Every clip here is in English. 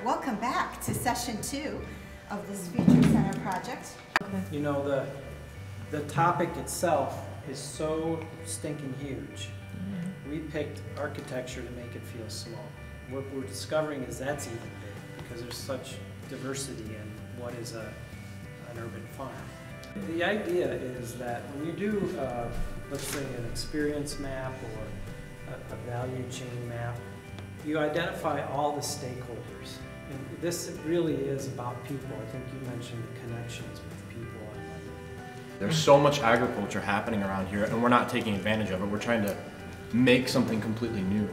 Welcome back to session 2 of this Future Center project. You know, the topic itself is so stinking huge. We picked architecture to make it feel small. What we're discovering is that's even big because there's such diversity in what is an urban farm. The idea is that when you do, let's say, an experience map or a value chain map, you identify all the stakeholders. And this really is about people. I think you mentioned the connections with people. There's so much agriculture happening around here, and we're not taking advantage of it. We're trying to make something completely new.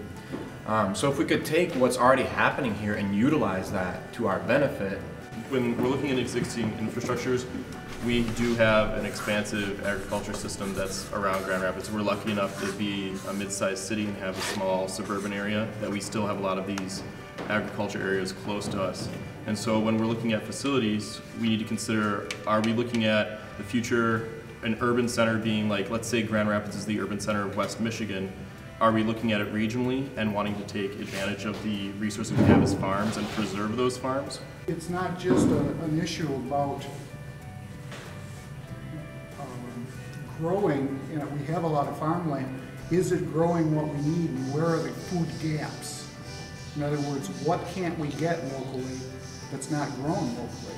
So if we could take what's already happening here and utilize that to our benefit. When we're looking at existing infrastructures, we do have an expansive agriculture system that's around Grand Rapids. We're lucky enough to be a mid-sized city and have a small suburban area that we still have a lot of these agriculture areas close to us. And so when we're looking at facilities, we need to consider, are we looking at the future, an urban center being like, let's say Grand Rapids is the urban center of West Michigan. Are we looking at it regionally and wanting to take advantage of the resources we have as farms and preserve those farms? It's not just an issue about growing. You know, we have a lot of farmland. Is it growing what we need, and where are the food gaps? In other words, what can't we get locally that's not grown locally?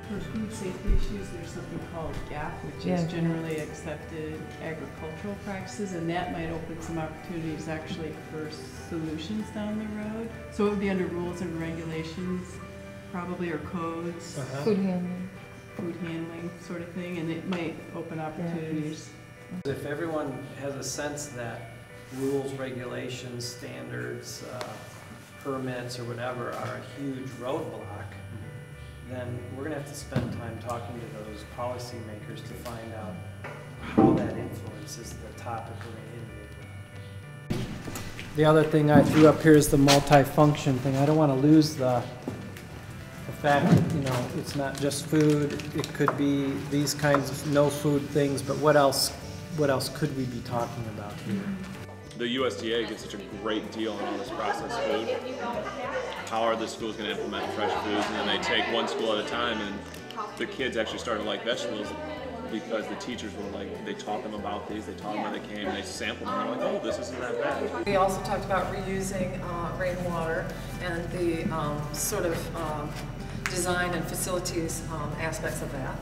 For food safety issues, there's something called GAP, which is generally accepted agricultural practices, and that might open some opportunities actually for solutions down the road. So it would be under rules and regulations, probably, or codes, food handling sort of thing, and it might open opportunities. If everyone has a sense that rules, regulations, standards, permits, or whatever are a huge roadblock, then we're going to have to spend time talking to those policymakers to find out how that influences the topic we're innovating. The other thing I threw up here is the multifunction thing. I don't want to lose the fact that, you know, it's not just food. It could be these kinds of no food things, but what else could we be talking about here? The USDA gets such a great deal on all this processed food. How are the schools going to implement fresh foods? And then they take one school at a time, and the kids actually start to like vegetables because the teachers were like, they taught them about these, they taught them where they came, they sampled them, and they're like, oh, this isn't that bad. We also talked about reusing rainwater and the sort of design and facilities aspects of that.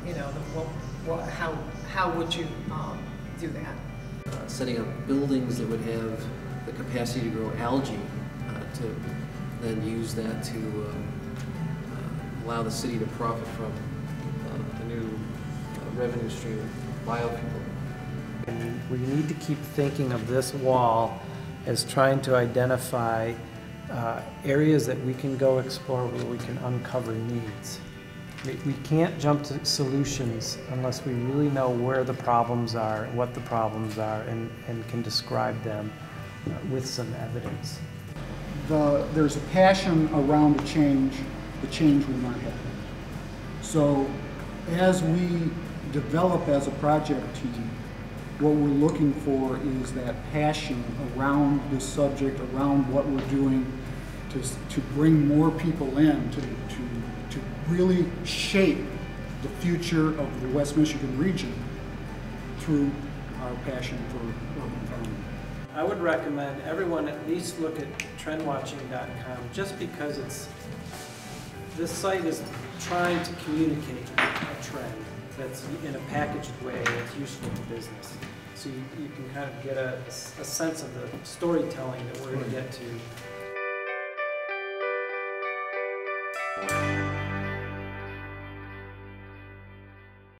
You know, how would you do that? Setting up buildings that would have the capacity to grow algae, to then use that to allow the city to profit from a new revenue stream of biofuel. And we need to keep thinking of this wall as trying to identify areas that we can go explore where we can uncover needs. We can't jump to solutions unless we really know where the problems are, what the problems are, and can describe them with some evidence. There's a passion around the change will not happen. So as we develop as a project team, what we're looking for is that passion around this subject, around what we're doing, to bring more people in, to really shape the future of the West Michigan region through our passion for urban farming. I would recommend everyone at least look at trendwatching.com just because this site is trying to communicate a trend that's in a packaged way that's useful to business. So you can kind of get a sense of the storytelling that we're going to get to